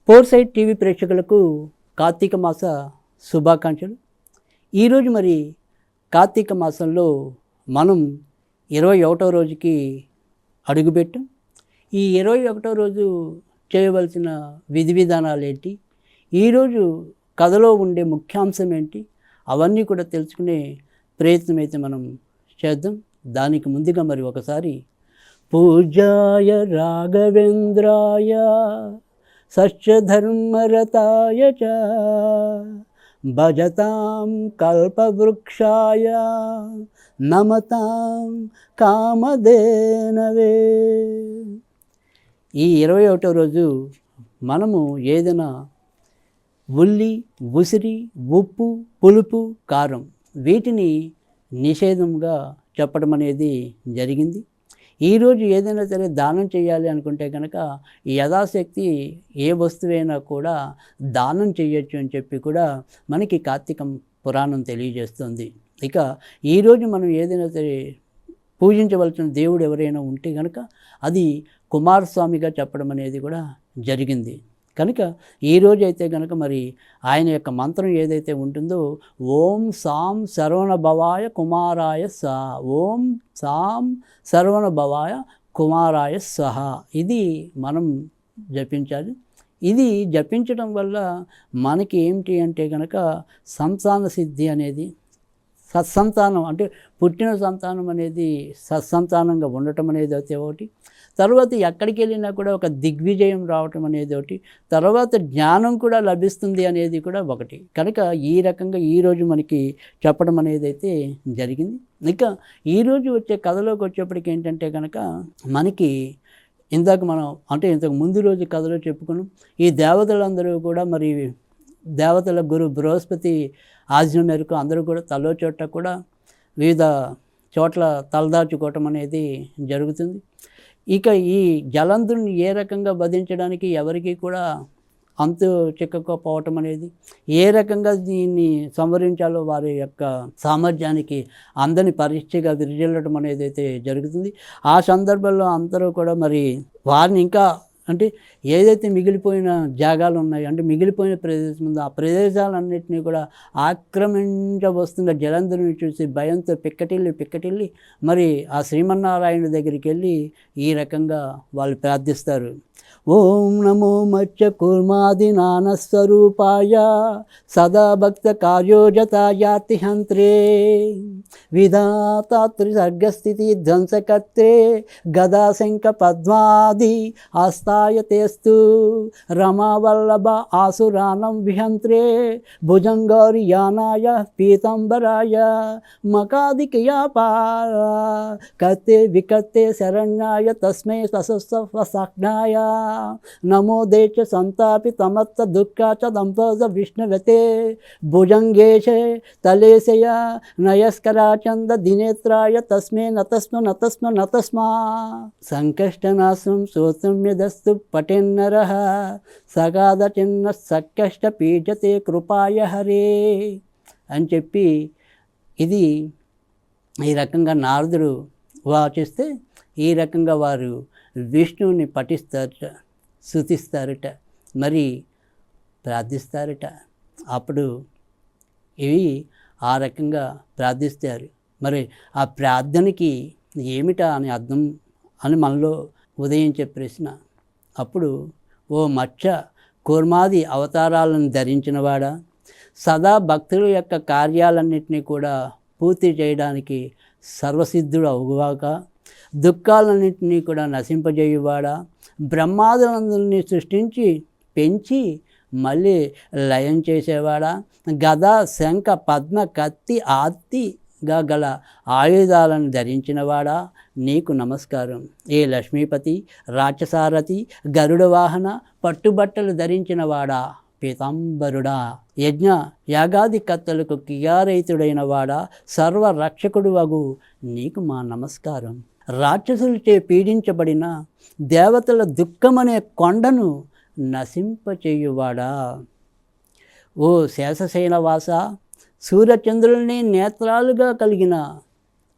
Four side TV ప్రేక్షకులకు కార్తీక మాస శుభాకాంక్షలు. ఈరోజు మరి కార్తీక మాసంలో మనం 21వ రోజుకి అడుగుపెట్టాం. ఈ 21వ రోజు చేయవలసిన విధి విధానాలు ఏంటి, ఈరోజు కథలో ఉండే ముఖ్యాంశం ఏంటి, అవన్నీ కూడా తెలుసుకునే ప్రయత్నం అయితే మనం చేద్దాం. దానికి ముందుగా మరి ఒకసారి పూజ్యాయ రాఘవేంద్రాయ సత్యధర్మరతాయ చ భజతాం కల్పవృక్షాయ నమతాం కామధేనవే. ఈ 21వ రోజు మనము ఏదైనా ఉల్లి, ఉసిరి, ఉప్పు, పులుపు, కారం వీటిని నిషేధంగా చెప్పడం అనేది జరిగింది. ఈరోజు ఏదైనా సరే దానం చేయాలి అనుకుంటే కనుక యథాశక్తి ఏ వస్తువైనా కూడా దానం చేయొచ్చు అని చెప్పి కూడా మనకి కార్తీక పురాణం తెలియజేస్తుంది. ఇక ఈరోజు మనం ఏదైనా సరే పూజించవలసిన దేవుడు ఎవరైనా ఉంటే కనుక అది కుమారస్వామిగా చెప్పడం అనేది కూడా జరిగింది. కనుక ఈరోజు అయితే కనుక మరి ఆయన యొక్క మంత్రం ఏదైతే ఉంటుందో ఓం సాం శరవణ భవాయ కుమారాయ సహ, ఓం సాం శరవణ భవాయ కుమారాయ సహ, ఇది మనం జపించాలి. ఇది జపించడం వల్ల మనకి ఏమిటి అంటే కనుక సంతాన సిద్ధి అనేది, సత్సంతానం అంటే పుట్టిన సంతానం అనేది సత్సంతానంగా ఉండటం అనేది అయితే ఒకటి, తర్వాత ఎక్కడికి వెళ్ళినా కూడా ఒక దిగ్విజయం రావటం అనేది ఒకటి, తర్వాత జ్ఞానం కూడా లభిస్తుంది అనేది కూడా ఒకటి. కనుక ఈ రకంగా ఈరోజు మనకి చెప్పడం అనేది అయితే జరిగింది. ఇక ఈరోజు వచ్చే కథలోకి వచ్చేప్పటికి ఏంటంటే కనుక మనకి ఇందాక మనం అంటే ఇంతకు ముందు రోజు కథలో చెప్పుకున్నాం. ఈ దేవతలందరూ కూడా మరి దేవతల గురు బృహస్పతి ఆజ్ఞ మేరకు అందరూ కూడా తలో చోట కూడా వివిధ చోట్ల తలదాచుకోవటం అనేది జరుగుతుంది. ఇక ఈ జలంధుని ఏ రకంగా వధించడానికి ఎవరికి కూడా అంతు చిక్కకపోవటం అనేది, ఏ రకంగా దీన్ని సంవరించాలో వారి యొక్క సామర్థ్యానికి అందని పరీక్షగా విరిజల్లడం అనేది అయితే జరుగుతుంది. ఆ సందర్భంలో అందరూ కూడా మరి వారిని ఇంకా అంటే ఏదైతే మిగిలిపోయిన జాగాలు ఉన్నాయో అంటే మిగిలిపోయిన ప్రదేశం ఉందో ఆ ప్రదేశాలన్నింటినీ కూడా ఆక్రమించవస్తున్న జలంధరుని చూసి భయంతో పిక్కటిల్లి మరి ఆ శ్రీమన్నారాయణ దగ్గరికి వెళ్ళి ఈ రకంగా వాళ్ళు ప్రార్థిస్తారు. ఓం నమో మత్స్య కూర్మాది నానస్వరూపాయ సదా భక్త కార్యోజతాయాతి హంత్రే విధాతాత్రి సర్గస్థితి ధ్వంసకర్తే గదాశంక పద్మాది ఆస్థాయతేస్తు రమావల్లభ ఆసురానం విహంత్రే భుజంగౌరి యానాయ పీతాంబరాయ మకాదికయాపార కర్తే వికర్తే శరణ్యాయ తస్మై సశస్వసాజ్ఞాయ నమో దేచ సంతాపి తమత్త దుఃఖాచ దంపజ విష్ణువతే భుజంగేశే తలేశయ నయస్కరాచంద దినేత్రాయ తస్మే నతస్మ సంకష్టనాశం సోత్మ్యదస్తు పటేన్నరః సగాద చిన్న సకష్ట పీజతే కృపాయ హరే అని చెప్పి ఇది ఈ రకంగా నారదుడు వాచిస్తే ఈ రకంగా వారు విష్ణువుని పఠిస్తారట, స్తుతిస్తారట, మరి ప్రార్థిస్తారట. అప్పుడు ఇవి ఆ రకంగా ప్రార్థిస్తారు. మరి ఆ ప్రార్థనకి ఏమిటా అని అర్థం అని మనలో ఉదయించే ప్రశ్న. అప్పుడు ఓ మత్స్య కూర్మాది అవతారాలను ధరించినవాడా, సదా భక్తుల యొక్క కార్యాలన్నింటినీ కూడా పూర్తి చేయడానికి సర్వసిద్ధుడు అవుగాక, దుఃఖాలన్నింటినీ కూడా నశింపజేయువాడా, బ్రహ్మాదులందరినీ సృష్టించి పెంచి మళ్ళీ లయం చేసేవాడా, గద శంఖ పద్మ కత్తి ఆర్తిగా గల ఆయుధాలను ధరించినవాడా, నీకు నమస్కారం. ఏ లక్ష్మీపతి రాక్షసారథి గరుడ వాహన పట్టుబట్టలు ధరించినవాడా, పీతాంబరుడా, యజ్ఞ యాగాది కర్తలకు కియారైతుడైన వాడా, సర్వరక్షకుడు వగు నీకు మా నమస్కారం. రాక్షసులచే పీడించబడిన దేవతల దుఃఖమనే కొండను నశింపచేయువాడా, ఓ శేషశైలవాస, సూర్యచంద్రుల్ని నేత్రాలుగా కలిగిన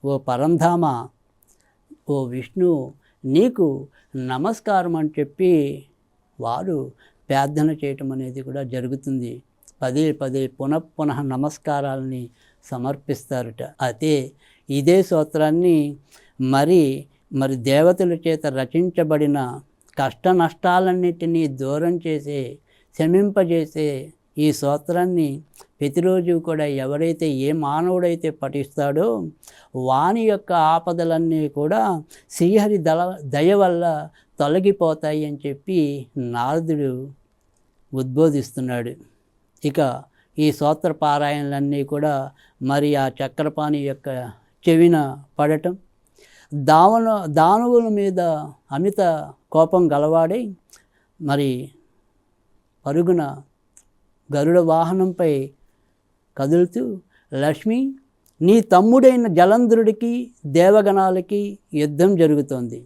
ఓ పరంధామ, ఓ విష్ణు నీకు నమస్కారం అని చెప్పి వారు ప్రార్థన చేయటం అనేది కూడా జరుగుతుంది. పదే పదే పునః నమస్కారాలని సమర్పిస్తారట. అయితే ఇదే స్తోత్రాన్ని మరి దేవతల చేత రచించబడిన కష్ట నష్టాలన్నిటినీ దూరం చేసే, శమింపజేసే ఈ స్తోత్రాన్ని ప్రతిరోజు కూడా ఎవరైతే ఏ మానవుడైతే పఠిస్తాడో వాని యొక్క ఆపదలన్నీ కూడా శ్రీహరి దయ వల్ల తొలగిపోతాయి అని చెప్పి నారదుడు ఉద్బోధిస్తున్నాడు. ఇక ఈ స్తోత్ర పారాయణలన్నీ కూడా మరి ఆ చక్రపాణి యొక్క చెవిన పడటం, దానవుల మీద అమిత కోపం గలవాడై మరి పరుగున గరుడ వాహనంపై కదులుతూ, లక్ష్మి, నీ తమ్ముడైన జలంధ్రుడికి దేవగణాలకి యుద్ధం జరుగుతోంది.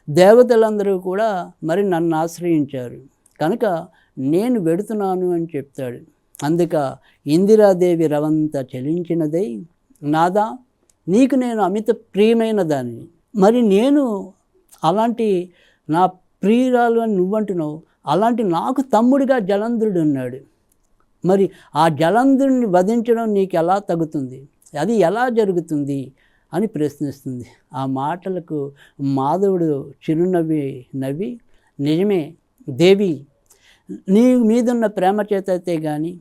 దేవతలందరూ కూడా మరి నన్ను ఆశ్రయించారు కనుక నేను వెడుతున్నాను అని చెప్తాడు. అందుక ఇందిరాదేవి రవంత చలించినదై, నాదా, నీకు నేను అమిత ప్రియమైన దాన్ని, మరి నేను అలాంటి నా ప్రియురాలు అని నువ్వంటున్నావు, అలాంటి నాకు తమ్ముడిగా జలంధ్రుడు ఉన్నాడు, మరి ఆ జలంధ్రుడిని వధించడం నీకు ఎలా తగుతుంది, అది ఎలా జరుగుతుంది అని ప్రశ్నిస్తుంది. ఆ మాటలకు మాధవుడు నవ్వి నిజమే దేవి, నీ మీదున్న ప్రేమ చేత అయితే కానీ,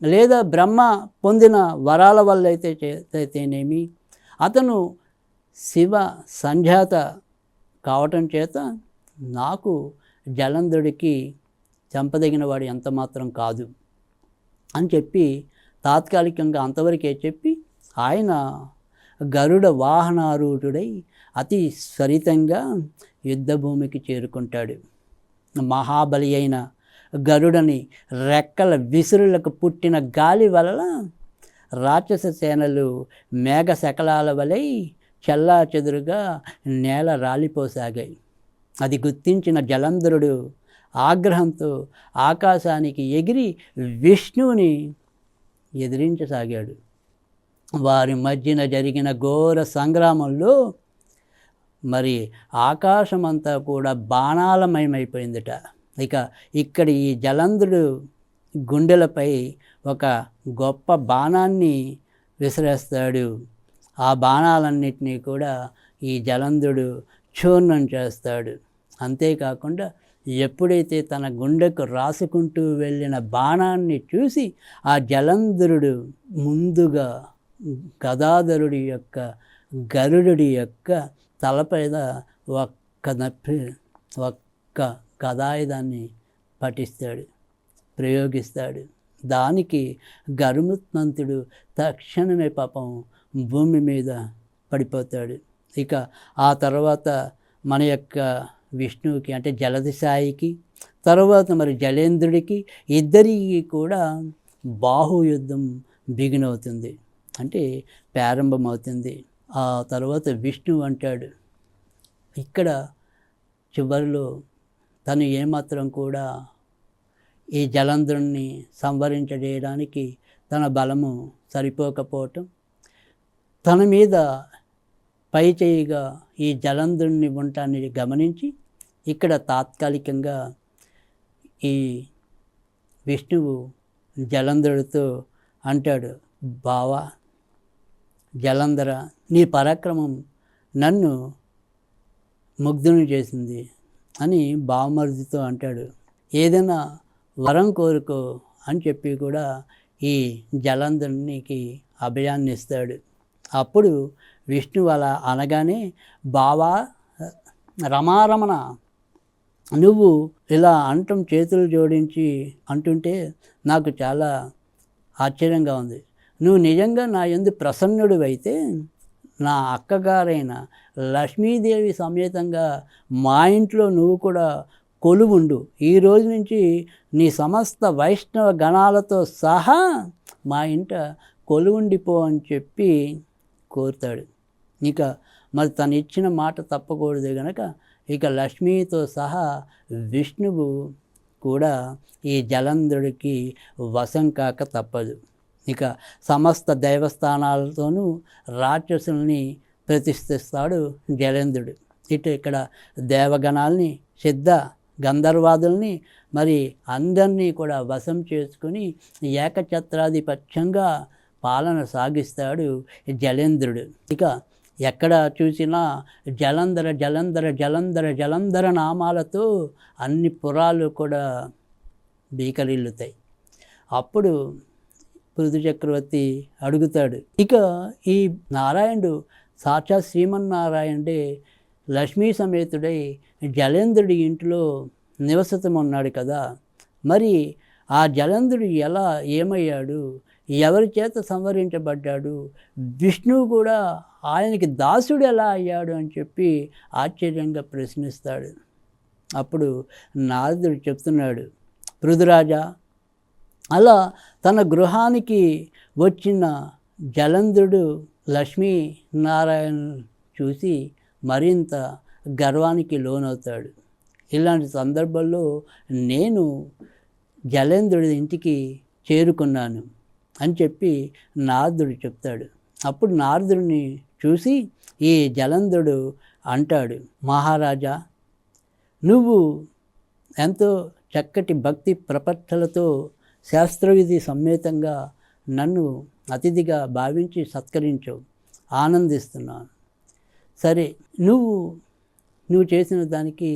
లేదా బ్రహ్మ పొందిన వరాల వల్ల అయితేనేమి, అతను శివ సంజాత కావటం చేత నాకు జలంధుడికి చంపదగిన వాడు ఎంత మాత్రం కాదు అని చెప్పి తాత్కాలికంగా అంతవరకే చెప్పి ఆయన గరుడ వాహనారూఢుడై అతి త్వరితంగా యుద్ధభూమికి చేరుకుంటాడు. మహాబలి అయిన గరుడని రెక్కల విసురులకు పుట్టిన గాలి వలన రాక్షస సేనలు మేఘ శకలాల వలె చెల్లా చెదురుగా నేల రాలిపోసాగాయి. అది గుర్తించిన జలంధరుడు ఆగ్రహంతో ఆకాశానికి ఎగిరి విష్ణువుని ఎదిరించసాగాడు. వారి మధ్యన జరిగిన ఘోర సంగ్రామంలో మరి ఆకాశమంతా కూడా బాణాలమయమైపోయిందట. ఇక్కడ ఈ జలంధరుడు గుండెలపై ఒక గొప్ప బాణాన్ని విసిరేస్తాడు. ఆ బాణాలన్నింటినీ కూడా ఈ జలంధరుడు చూర్ణం చేస్తాడు. అంతేకాకుండా ఎప్పుడైతే తన గుండెకు రాసుకుంటూ వెళ్ళిన బాణాన్ని చూసి ఆ జలంధరుడు ముందుగా గదాధరుడి యొక్క గరుడుడి యొక్క తలపైన ఒక్క గదాయుధాన్ని ప్రయోగిస్తాడు. దానికి గరుత్మంతుడు తక్షణమే పాపం భూమి మీద పడిపోతాడు. ఆ తర్వాత మన యొక్క విష్ణువుకి అంటే జలదిశాయికి, తర్వాత మరి జలేంద్రుడికి ఇద్దరికి కూడా బాహుయుద్ధం బిగినవుతుంది, అంటే ప్రారంభమవుతుంది. ఆ తర్వాత విష్ణువు అంటాడు, ఇక్కడ చివరిలో తను ఏమాత్రం కూడా ఈ జలంధరుణ్ణి సంవరించడానికి తన బలము సరిపోకపోవటం, తన మీద పై చేయిగా ఈ జలంధరుణ్ణి ఉండటాన్ని గమనించి ఇక్కడ తాత్కాలికంగా ఈ విష్ణువు జలంధరుడితో అంటాడు, బావా జలంధర, నీ పరాక్రమం నన్ను ముగ్ధుని చేసింది అని బావమరుదితో అంటాడు. ఏదైనా వరం కోరుకో అని చెప్పి కూడా ఈ జలంధరునికి అభయాన్ని ఇస్తాడు. అప్పుడు విష్ణువు అలా అనగానే, బావా రమారమణ, నువ్వు ఇలా అంటం చేతులు జోడించి అంటుంటే నాకు చాలా ఆశ్చర్యంగా ఉంది. నువ్వు నిజంగా నా యందు ప్రసన్నుడు అయితే నా అక్కగారైన లక్ష్మీదేవి సమేతంగా మా ఇంట్లో నువ్వు కూడా కొలువుండు. ఈ రోజు నుంచి నీ సమస్త వైష్ణవ గణాలతో సహా మా ఇంట కొలువుండిపో అని చెప్పి కోరుతాడు. మరి తను ఇచ్చిన మాట తప్పకూడదు గనక లక్ష్మీతో సహా విష్ణువు కూడా ఈ జలంధరుడికి వశం కాక తప్పదు. సమస్త దైవస్థానాలతోనూ రాక్షసుల్ని ప్రతిష్ఠిస్తాడు జలేంద్రుడు. ఇక్కడ దేవగణాల్ని సిద్ధ గంధర్వాదుల్ని మరి అందరినీ కూడా వశం చేసుకుని ఏకఛత్రాధిపత్యంగా పాలన సాగిస్తాడు జలేంద్రుడు. ఇక ఎక్కడ చూసినా జలంధర జలంధర జలంధర జలంధర నామాలతో అన్ని పురాలు కూడా బీకరిల్లుతాయి. అప్పుడు పృథు చక్రవర్తి అడుగుతాడు, ఇక ఈ నారాయణుడు సాక్షాత్ శ్రీమన్నారాయణుడే లక్ష్మీ సమేతుడై జలేంద్రుడి ఇంటిలో నివసితమున్నాడు కదా, మరి ఆ జలేంద్రుడు ఎలా ఏమయ్యాడు, ఎవరి చేత సంవరించబడ్డాడు, విష్ణువు కూడా ఆయనకి దాసుడు ఎలా అయ్యాడు అని చెప్పి ఆశ్చర్యంగా ప్రశ్నిస్తాడు. అప్పుడు నారదుడు చెప్తున్నాడు, పృథురాజా, అలా తన గృహానికి వచ్చిన జలంధరుడు లక్ష్మీనారాయణ చూసి మరింత గర్వానికి లోనవుతాడు. ఇలాంటి సందర్భంలో నేను జలేంద్రుడి ఇంటికి చేరుకున్నాను అని చెప్పి నారదుడు చెప్తాడు. అప్పుడు నారదుడిని చూసి ఈ జలంధరుడు అంటాడు, మహారాజా, నువ్వు ఎంతో చక్కటి భక్తి ప్రపత్తులతో శాస్త్రవిధి సమేతంగా నన్ను అతిథిగా భావించి సత్కరించావు, ఆనందిస్తున్నాను. సరే, నువ్వు చేసిన దానికి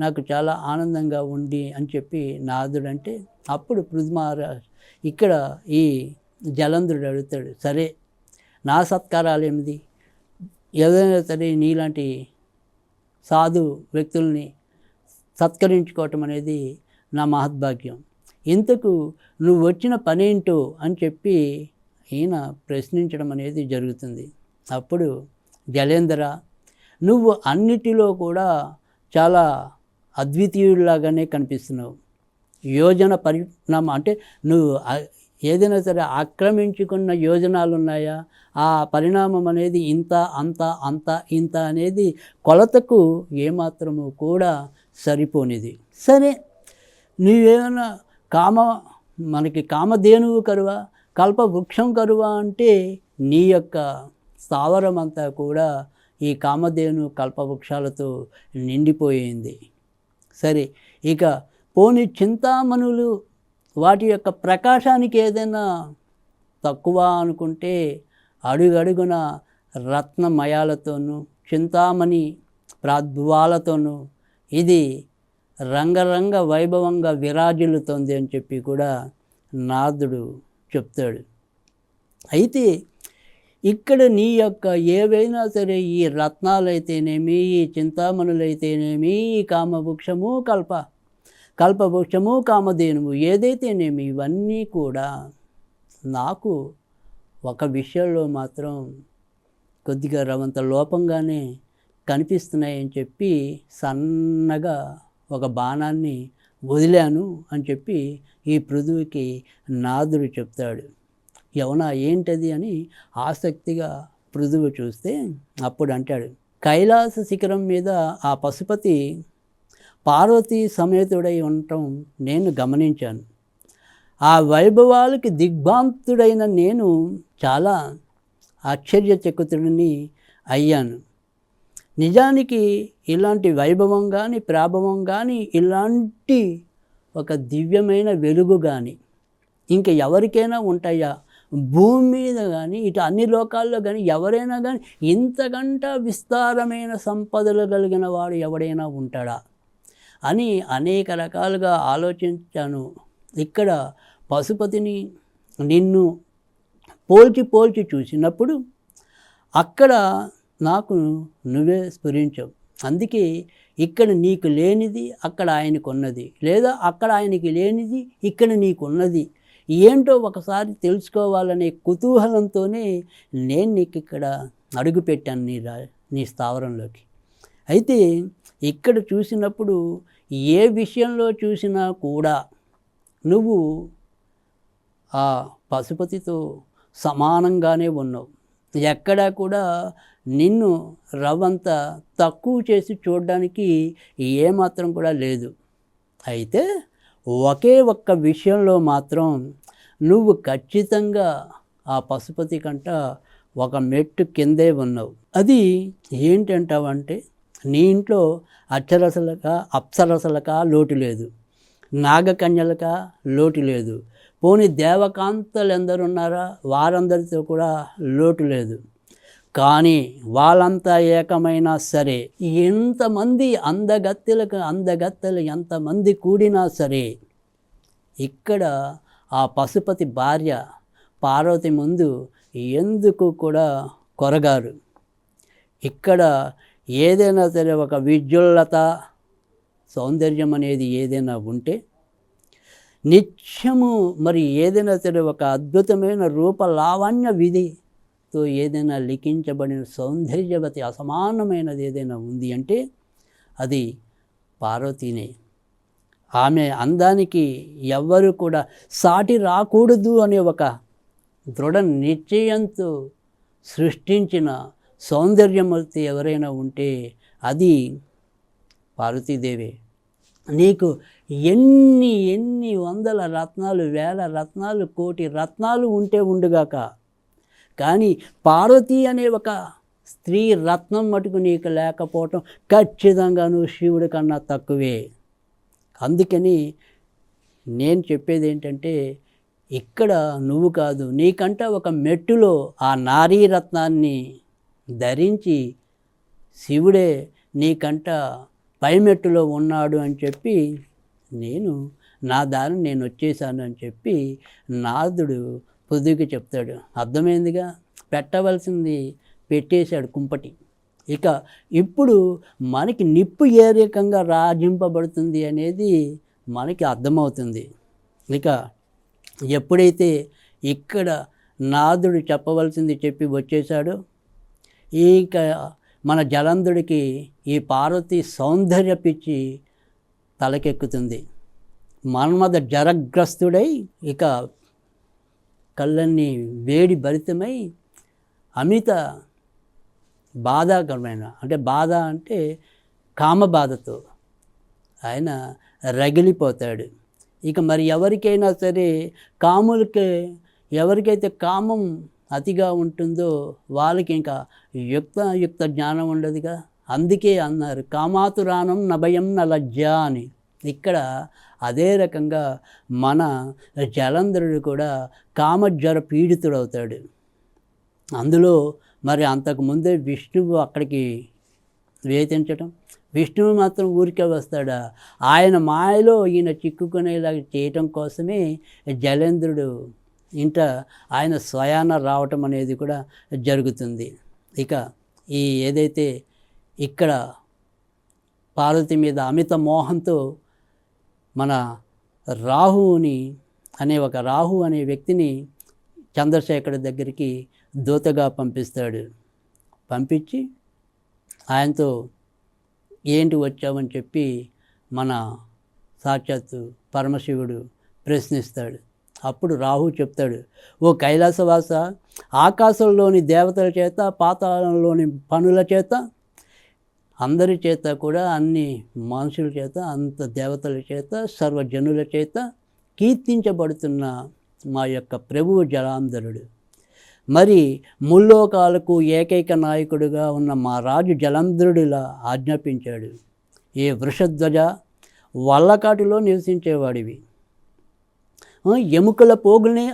నాకు చాలా ఆనందంగా ఉంది అని చెప్పి నారదుడు అంటే, అప్పుడు పృథు మహారాజ్ ఇక్కడ ఈ జలంధరుడు అడుగుతాడు, సరే నా సత్కారాలు ఏమిటి, ఏదైనా సరే నీలాంటి సాధు వ్యక్తుల్ని సత్కరించుకోవటం అనేది నా మహద్భాగ్యం, ఇంతకు నువ్వు వచ్చిన పనేంటో అని చెప్పి ఈయన ప్రశ్నించడం అనేది జరుగుతుంది. అప్పుడు జలేంద్ర, నువ్వు అన్నిటిలో కూడా చాలా అద్వితీయుడిలాగానే కనిపిస్తున్నావు. యోజన పరిణామం అంటే నువ్వు ఏదైనా సరే ఆక్రమించుకున్న యోజనాలు ఉన్నాయా, ఆ పరిణామం అనేది ఇంత అంత అంత ఇంత అనేది కొలతకు ఏమాత్రము కూడా సరిపోనిది. సరే, నువ్వేమైనా మనకి కామధేనువు కరువా, కల్పవృక్షం కరువా అంటే నీ యొక్క స్థావరం అంతా కూడా ఈ కామధేను కల్పవృక్షాలతో నిండిపోయింది. సరే, ఇక పోని చింతామణులు వాటి యొక్క ప్రకాశానికి ఏదైనా తక్కువ అనుకుంటే అడుగడుగున రత్నమయాలతోనూ చింతామణి ప్రాద్భువాలతోనూ ఇది రంగరంగ వైభవంగా విరాజిల్లుతోంది అని చెప్పి కూడా నారదుడు చెప్తాడు. అయితే ఇక్కడ నీ యొక్క ఏవైనా సరే ఈ రత్నాలైతేనేమి, ఈ చింతామణులైతేనేమి, ఈ కామవృక్షము కల్పవృక్షము కామధేనువు ఏదైతేనేమి, ఇవన్నీ కూడా నాకు ఒక విషయంలో మాత్రం కొద్దిగా రవంత లోపంగానే కనిపిస్తున్నాయని చెప్పి సన్నగా ఒక బాణాన్ని వదిలాను అని చెప్పి ఈ పృథువుకి నారదుడు చెప్తాడు. అవునా, ఏంటది అని ఆసక్తిగా పృథువు చూస్తే అప్పుడు అంటాడు, కైలాస శిఖరం మీద ఆ పశుపతి పార్వతీ సమేతుడై ఉండటం నేను గమనించాను. ఆ వైభవాలకి దిగ్భ్రాంతుడైన నేను చాలా ఆశ్చర్యచకితుడిని అయ్యాను. నిజానికి ఇలాంటి వైభవం కానీ ప్రాభవం కానీ ఇలాంటి ఒక దివ్యమైన వెలుగు కానీ ఇంకా ఎవరికైనా ఉంటాయా? భూమి మీద కానీ ఇటు అన్ని లోకాల్లో కానీ ఎవరైనా కానీ ఇంతకంటే విస్తారమైన సంపదలు కలిగిన వాడు ఎవడైనా ఉంటాడా అని అనేక రకాలుగా ఆలోచించాను. ఇక్కడ పశుపతిని నిన్ను పోల్చి చూసినప్పుడు అక్కడ నాకు నువ్వే స్ఫురించావు. అందుకే ఇక్కడ నీకు లేనిది అక్కడ ఆయనకు ఉన్నది, లేదా అక్కడ ఆయనకి లేనిది ఇక్కడ నీకున్నది ఏంటో ఒకసారి తెలుసుకోవాలనే కుతూహలంతోనే నేను నీకు ఇక్కడ అడుగుపెట్టాను నీ స్థావరంలోకి. అయితే ఇక్కడ చూసినప్పుడు ఏ విషయంలో చూసినా కూడా నువ్వు ఆ పశుపతితో సమానంగానే ఉన్నావు. ఎక్కడా కూడా నిన్ను రవ్వంత తక్కువ చేసి చూడడానికి ఏమాత్రం కూడా లేదు. అయితే ఒకే ఒక్క విషయంలో మాత్రం నువ్వు ఖచ్చితంగా ఆ పశుపతి కంట ఒక మెట్టు కిందే ఉన్నావు. అది ఏంటంటావంటే నీ ఇంట్లో అప్సరసలక లోటు లేదు, నాగకన్యలక లోటు లేదు, పోనీ దేవకాంతలు ఎందరున్నారా వారందరితో కూడా లోటు లేదు. కానీ వాళ్ళంతా ఏకమైనా సరే, ఎంతమంది అందగత్తెలు ఎంతమంది కూడినా సరే, ఇక్కడ ఆ పశుపతి భార్య పార్వతి ముందు ఎందుకు కూడా కొరగారు. ఇక్కడ ఏదైనా సరే ఒక విద్యుల్లత, సౌందర్యం అనేది ఏదైనా ఉంటే నిత్యము మరి ఏదైనా సరే ఒక అద్భుతమైన రూప లావణ్య విధితో ఏదైనా లిఖించబడిన సౌందర్యవతి అసమానమైనది ఏదైనా ఉంది అంటే అది పార్వతీనే. ఆమె అందానికి ఎవ్వరు కూడా సాటి రాకూడదు అనే ఒక దృఢ నిశ్చయంతో సృష్టించిన సౌందర్యమూర్తి ఎవరైనా ఉంటే అది పార్వతీదేవే. నీకు ఎన్ని వందల రత్నాలు, వేల రత్నాలు, కోటి రత్నాలు ఉంటే ఉండుగాక, కానీ పార్వతి అనే ఒక స్త్రీ రత్నం మటుకు నీకు లేకపోవటం ఖచ్చితంగా నువ్వు శివుడి కన్నా తక్కువే. అందుకని నేను చెప్పేది ఏంటంటే, ఇక్కడ నువ్వు కాదు, నీకంట ఒక మెట్టులో ఆ నారీ రత్నాన్ని ధరించి శివుడే నీకంట పైమెట్టులో ఉన్నాడు అని చెప్పి నా దారిని నేను వచ్చేసాను అని చెప్పి నారదుడు పొద్దుకి చెప్తాడు. అర్థమైందిగా, పెట్టవలసింది పెట్టేశాడు కుంపటి. ఇక ఇప్పుడు మనకి నిప్పు ఏ రకంగా రాజింపబడుతుంది అనేది మనకి అర్థమవుతుంది. ఇక ఎప్పుడైతే ఇక్కడ నారదుడు చెప్పవలసింది చెప్పి వచ్చేశాడో, ఇక మన జలంధుడికి ఈ పార్వతి సౌందర్య పిచ్చి తలకెక్కుతుంది. మన్మథ జరగ్రస్తుడై ఇక కళ్ళన్నీ వేడి భరితమై అమిత బాధాకరమైన, అంటే బాధ అంటే కామబాధతో ఆయన రగిలిపోతాడు. ఇక మరి ఎవరికైనా సరే ఎవరికైతే కామం అతిగా ఉంటుందో వాళ్ళకి ఇంకా యుక్త జ్ఞానం ఉండదుగా. అందుకే అన్నారు కామాతురానం నభయం నలజ్జ అని. ఇక్కడ అదే రకంగా మన జలంధరుడు కూడా కామజ్వర పీడితుడవుతాడు. అందులో మరి అంతకుముందే విష్ణువు అక్కడికి వేధించటం, విష్ణువు మాత్రం ఊరికే వస్తాడా, ఆయన మాయలో ఈయన చిక్కుకునేలాగా చేయటం కోసమే జలేంద్రుడు ఇంట ఆయన స్వయాన రావటం అనేది కూడా జరుగుతుంది. ఇక ఏదైతే ఇక్కడ పార్వతి మీద అమిత మోహంతో మన రాహు అనే వ్యక్తిని చంద్రశేఖర్ దగ్గరికి దూతగా పంపిస్తాడు. పంపించి ఆయనతో ఏంటి వచ్చావని చెప్పి మన సాక్షాత్తు పరమశివుడు ప్రశ్నిస్తాడు. అప్పుడు రాహు చెప్తాడు, ఓ కైలాసవాస, ఆకాశంలోని దేవతల చేత, పాతాళంలోని పనుల చేత, అందరి చేత కూడా, అన్ని మనుషుల చేత, అంత దేవతల చేత, సర్వజనుల చేత కీర్తించబడుతున్న మా యొక్క ప్రభువు జలాంధరుడు. మరి ముల్లోకాలకు ఏకైక నాయకుడిగా ఉన్న మా రాజు జలంధరుడిలా ఆజ్ఞాపించాడు. ఏ వృషధ్వజ, వల్లకాటిలో నివసించేవాడివి, ఎముకల పోగుల్ని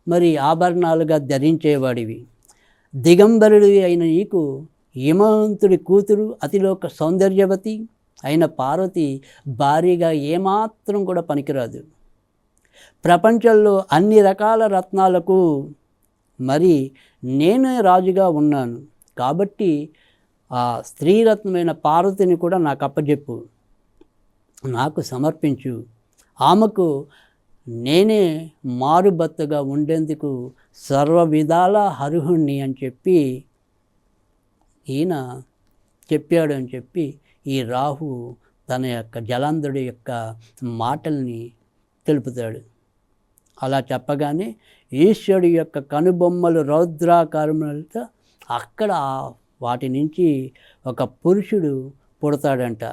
మరి ఆభరణాలుగా ధరించేవాడివి, దిగంబరుడివి అయిన నీకు హిమవంతుడి కూతురు అతిలోక సౌందర్యవతి అయిన పార్వతి భారీగా ఏమాత్రం కూడా పనికిరాదు. ప్రపంచంలో అన్ని రకాల రత్నాలకు మరి నేనే రాజుగా ఉన్నాను కాబట్టి ఆ స్త్రీరత్నమైన పార్వతిని కూడా నాకు అప్పచెప్పు, నాకు సమర్పించు, ఆమెకు నేనే మారుభర్తగా ఉండేందుకు సర్వ విధాల అర్హుణ్ణి అని చెప్పి ఈయన చెప్పాడు అని చెప్పి ఈ రాహు తన యొక్క జలంధరుడి యొక్క మాటల్ని తెలుపుతాడు. అలా చెప్పగానే ఈశ్వరుడి యొక్క కనుబొమ్మలు రౌద్రాకారములతో అక్కడ వాటి నుంచి ఒక పురుషుడు పుడతాడంట.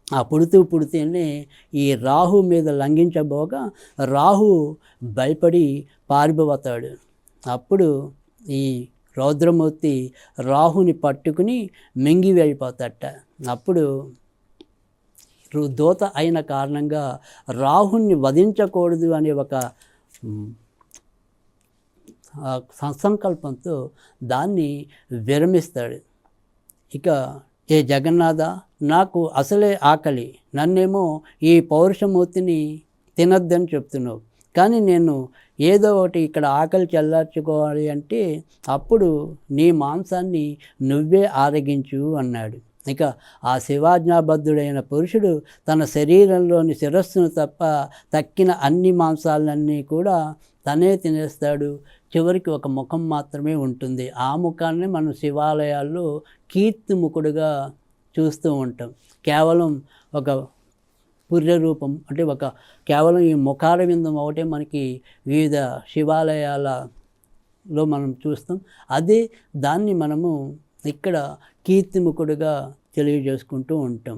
ఆ పుడితేనే ఈ రాహు మీద లంఘించబోగా రాహు భయపడి పారిపోతాడు. అప్పుడు ఈ రౌద్రమూర్తి రాహుని పట్టుకుని మింగివేయిపోతాడట. అప్పుడు దూత అయిన కారణంగా రాహుని వధించకూడదు అనే ఒక సంకల్పంతో దాన్ని విరమిస్తాడు. ఇక ఏ జగన్నాథ, నాకు అసలే ఆకలి, నన్నేమో ఈ పౌరుషమూర్తిని తినొద్దని చెప్తున్నావు, కానీ నేను ఏదో ఒకటి ఇక్కడ ఆకలి చల్లార్చుకోవాలి అంటే అప్పుడు నీ మాంసాన్ని నువ్వే ఆరగించు అన్నాడు. ఇక ఆ శివాజ్ఞాబద్ధుడైన పురుషుడు తన శరీరంలోని శిరస్సును తప్ప తక్కిన అన్ని మాంసాలన్నీ కూడా తనే తినేస్తాడు. చివరికి ఒక ముఖం మాత్రమే ఉంటుంది. ఆ ముఖాన్ని మనం శివాలయాల్లో కీర్తిముఖుడుగా చూస్తూ ఉంటాం. కేవలం ఒక పుర్రె రూపం, అంటే కేవలం ఈ ముఖార విందం ఒకటే మనకి వివిధ శివాలయాలలో మనం చూస్తాం. అదే దాన్ని మనము ఇక్కడ కీర్తిముఖుడుగా తెలియజేసుకుంటూ ఉంటాం.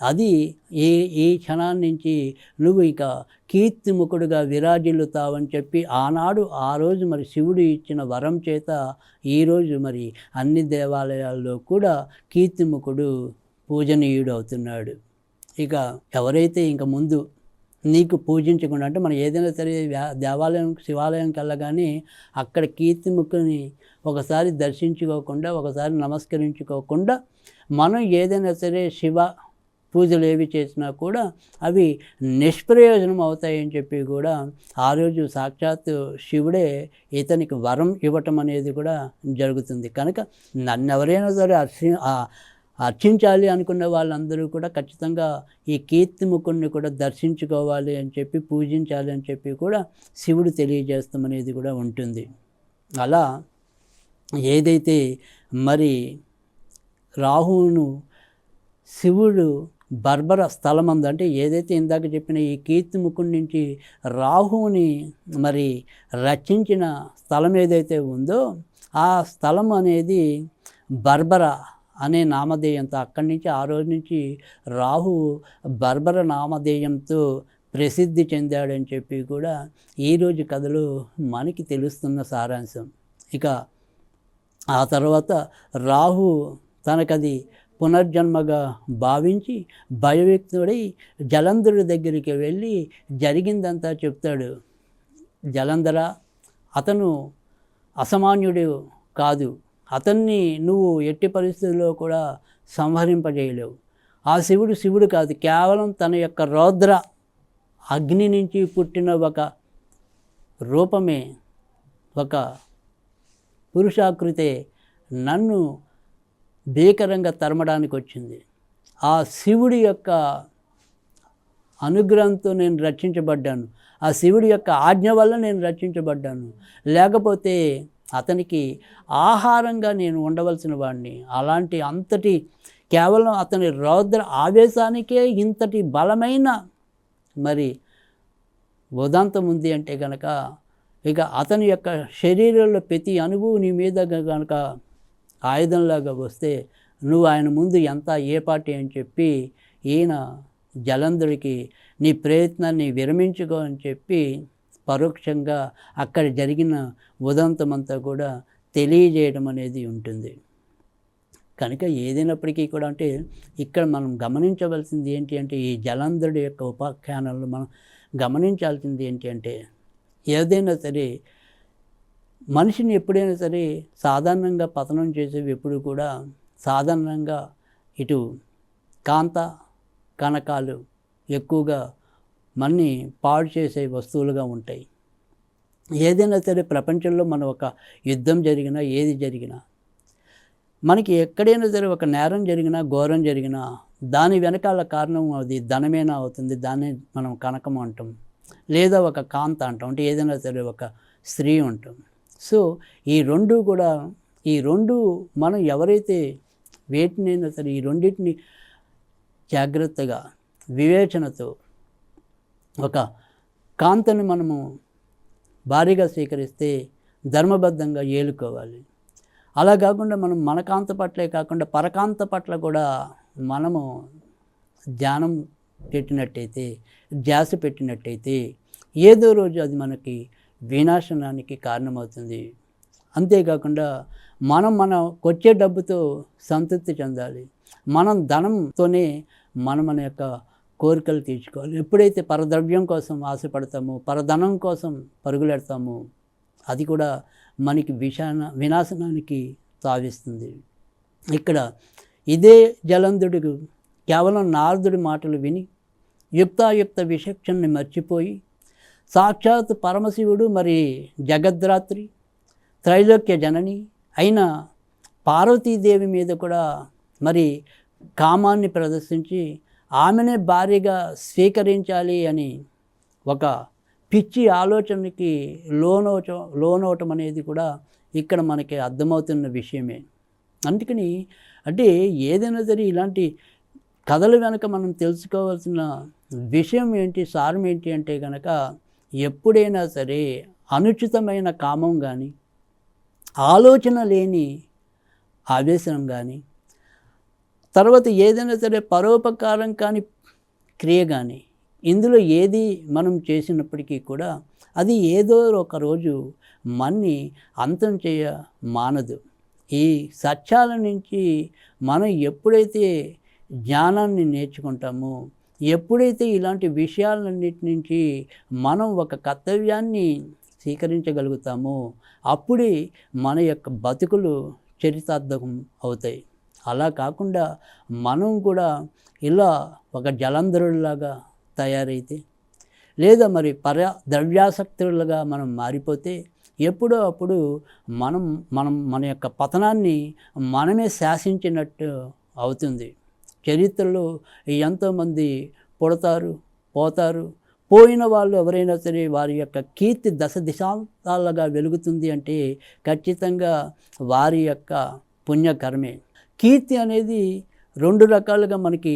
అది ఈ క్షణాన్ని నుంచి నువ్వు ఇక కీర్తిముఖుడుగా విరాజిల్లుతావని చెప్పి ఆనాడు ఆ రోజు మరి శివుడు ఇచ్చిన వరం చేత ఈరోజు మరి అన్ని దేవాలయాల్లో కూడా కీర్తిముఖుడు పూజనీయుడు అవుతున్నాడు. ఇక ఎవరైతే ఇంక ముందు నీకు పూజించకుండా, అంటే మనం ఏదైనా సరే దేవాలయం శివాలయంకి వెళ్ళగానే అక్కడ కీర్తిముఖుని ఒకసారి దర్శించుకోకుండా, ఒకసారి నమస్కరించుకోకుండా మనం ఏదైనా సరే శివ పూజలు ఏవి చేసినా కూడా అవి నిష్ప్రయోజనం అవుతాయని చెప్పి కూడా ఆ రోజు సాక్షాత్తు శివుడే ఇతనికి వరం ఇవ్వటం అనేది కూడా జరుగుతుంది. కనుక నన్ను ఎవరైనా సరే అర్చించాలి అనుకున్న వాళ్ళందరూ కూడా ఖచ్చితంగా ఈ కీర్తిముఖుణ్ణి కూడా దర్శించుకోవాలి అని చెప్పి, పూజించాలి అని చెప్పి కూడా శివుడు తెలియజేస్తామనేది కూడా ఉంటుంది. అలా ఏదైతే మరి రాహువును శివుడు బర్బర స్థలమందు, అంటే ఏదైతే ఇందాక చెప్పిన ఈ కీర్తిముఖుడి నుంచి రాహువుని మరి రక్షించిన స్థలం ఏదైతే ఉందో ఆ స్థలం అనేది బర్బర అనే నామధేయంతో, అక్కడి నుంచి ఆ రోజు నుంచి రాహు బర్బర నామధేయంతో ప్రసిద్ధి చెందాడని చెప్పి కూడా ఈరోజు కథలో మనకి తెలుస్తున్న సారాంశం. ఇక ఆ తర్వాత రాహు తనకది పునర్జన్మగా భావించి భయవ్యక్తుడై జలంధరుడి దగ్గరికి వెళ్ళి జరిగిందంతా చెప్తాడు. జలంధర, అతను అసామాన్యుడు కాదు, అతన్ని నువ్వు ఎట్టి పరిస్థితుల్లో కూడా సంహరింపజేయలేవు. ఆ శివుడు కాదు, కేవలం తన యొక్క రౌద్ర అగ్ని నుంచి పుట్టిన ఒక రూపమే, ఒక పురుషాకృతే నన్ను భీకరంగా తరమడానికి వచ్చింది. ఆ శివుడి యొక్క అనుగ్రహంతో నేను రక్షించబడ్డాను, ఆ శివుడి యొక్క ఆజ్ఞ వల్ల నేను రక్షించబడ్డాను. లేకపోతే అతనికి ఆహారంగా నేను ఉండవలసిన వాడిని. అలాంటి అంతటి కేవలం అతని రౌద్ర ఆవేశానికే ఇంతటి బలమైన మరి ఉదంతం ఉంది అంటే కనుక, ఇక అతని యొక్క శరీరంలో ప్రతి అణువు నీ మీద కనుక ఆయుధంలాగా వస్తే నువ్వు ఆయన ముందు ఎంత ఏ పాటి అని చెప్పి ఈయన జలంధుడికి నీ ప్రయత్నాన్ని విరమించుకో అని చెప్పి పరోక్షంగా అక్కడ జరిగిన ఉదంతమంతా కూడా తెలియజేయడం అనేది ఉంటుంది. కనుక ఏదైనప్పటికీ కూడా అంటే ఇక్కడ మనం గమనించవలసింది ఏంటి అంటే, ఈ జలంధరుడి యొక్క ఉపాఖ్యానంలో మనం గమనించాల్సింది ఏంటి అంటే, ఏదైనా సరే మనిషిని ఎప్పుడైనా సరే సాధారణంగా పతనం చేసేవి ఎప్పుడు కూడా సాధారణంగా ఇటు కాంత కనకాలు ఎక్కువగా మనని పాడు చేసే వస్తువులుగా ఉంటాయి. ఏదైనా సరే ప్రపంచంలో మనం ఒక యుద్ధం జరిగినా ఏది జరిగినా మనకి ఎక్కడైనా సరే ఒక నేరం జరిగినా ఘోరం జరిగినా దాని వెనకాల కారణం అది ధనమేనా అవుతుంది, దాన్ని మనం కనకం అంటాం, లేదా ఒక కాంత అంటాం, అంటే ఏదైనా సరే ఒక స్త్రీ ఉంటాం. సో ఈ రెండు మనం ఎవరైతే వేటినైనా సరే ఈ రెండింటిని జాగ్రత్తగా వివేచనతో ఒక కాంతని మనము భారీగా స్వీకరిస్తే ధర్మబద్ధంగా ఏలుకోవాలి. అలా కాకుండా మనం మన కాంత పట్లే కాకుండా పరకాంత పట్ల కూడా మనము ధ్యానం పెట్టినట్టయితే, ధ్యాస పెట్టినట్టయితే ఏదో రోజు అది మనకి వినాశనానికి కారణమవుతుంది. అంతేకాకుండా మనకొచ్చే డబ్బుతో సంతృప్తి చెందాలి. మనం ధనంతోనే మన యొక్క కోరికలు తీర్చుకోవాలి. ఎప్పుడైతే పరద్రవ్యం కోసం ఆశపడతామో, పరధనం కోసం పరుగులెడతామో, అది కూడా మనకి వినాశనానికి తావిస్తుంది. ఇక్కడ ఇదే జలంధరుడు కేవలం నారదుడి మాటలు విని యుక్తాయుక్త విచక్షణని మర్చిపోయి సాక్షాత్ పరమశివుడు మరి జగద్రాత్రి త్రైలోక్య జనని అయిన పార్వతీదేవి మీద కూడా మరి కామాన్ని ప్రదర్శించి ఆమెనే భార్యగా స్వీకరించాలి అని ఒక పిచ్చి ఆలోచనకి లోనవటం అనేది కూడా ఇక్కడ మనకి అర్థమవుతున్న విషయమే. అందుకని అంటే ఏదైనా సరే ఇలాంటి కథల వెనక మనం తెలుసుకోవాల్సిన విషయం ఏంటి, సారం ఏంటి అంటే కనుక ఎప్పుడైనా సరే అనుచితమైన కామం కానీ, ఆలోచన లేని ఆవేశం కానీ, తర్వాత ఏదైనా సరే పరోపకారం కాని క్రియ కానీ, ఇందులో ఏది మనం చేసినప్పటికీ కూడా అది ఏదో ఒక రోజు మన్ని అంతం చేయ మానదు. ఈ సత్యాల నుంచి మనం ఎప్పుడైతే జ్ఞానాన్ని నేర్చుకుంటామో, ఎప్పుడైతే ఇలాంటి విషయాలన్నిటి నుంచి మనం ఒక కర్తవ్యాన్ని స్వీకరించగలుగుతామో అప్పుడే మన యొక్క బతుకులు చరితార్థకం అవుతాయి. అలా కాకుండా మనం కూడా ఇలా ఒక జలంధరులాగా తయారైతే, లేదా మరి ద్రవ్యాసక్తులుగా మనం మారిపోతే ఎప్పుడో అప్పుడు మన యొక్క పతనాన్ని మనమే శాసించినట్టు అవుతుంది. చరిత్రలో ఎంతోమంది పుడతారు, పోతారు. పోయిన వాళ్ళు ఎవరైనా సరే వారి యొక్క కీర్తి దశాంతాలుగా వెలుగుతుంది అంటే ఖచ్చితంగా వారి యొక్క పుణ్యకర్మే. కీర్తి అనేది రెండు రకాలుగా మనకి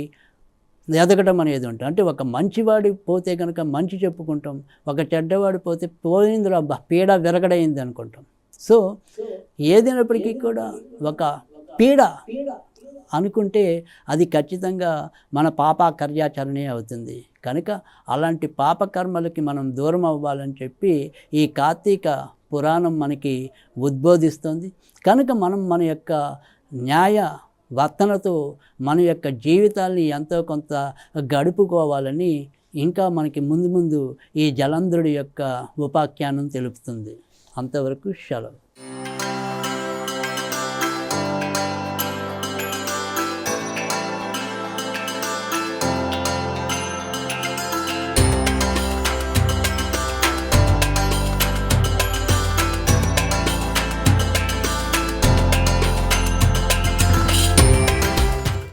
ఎదగడం అనేది ఉంటుంది. అంటే ఒక మంచివాడి పోతే కనుక మంచి చెప్పుకుంటాం, ఒక చెడ్డవాడి పోతే పోయిందిరా పీడ విరగడైంది అనుకుంటాం. సో ఏదైనప్పటికీ కూడా ఒక పీడ అనుకుంటే అది ఖచ్చితంగా మన పాపకర్యాచరణే అవుతుంది. కనుక అలాంటి పాపకర్మలకి మనం దూరం అవ్వాలని చెప్పి ఈ కార్తీక పురాణం మనకి ఉద్బోధిస్తుంది. కనుక మనం మన యొక్క న్యాయ వర్తనతో మన యొక్క జీవితాల్ని ఎంతో కొంత గడుపుకోవాలని ఇంకా మనకి ముందు ఈ జలంధరుడి యొక్క ఉపాఖ్యానం తెలుపుతుంది. అంతవరకు సెలవు.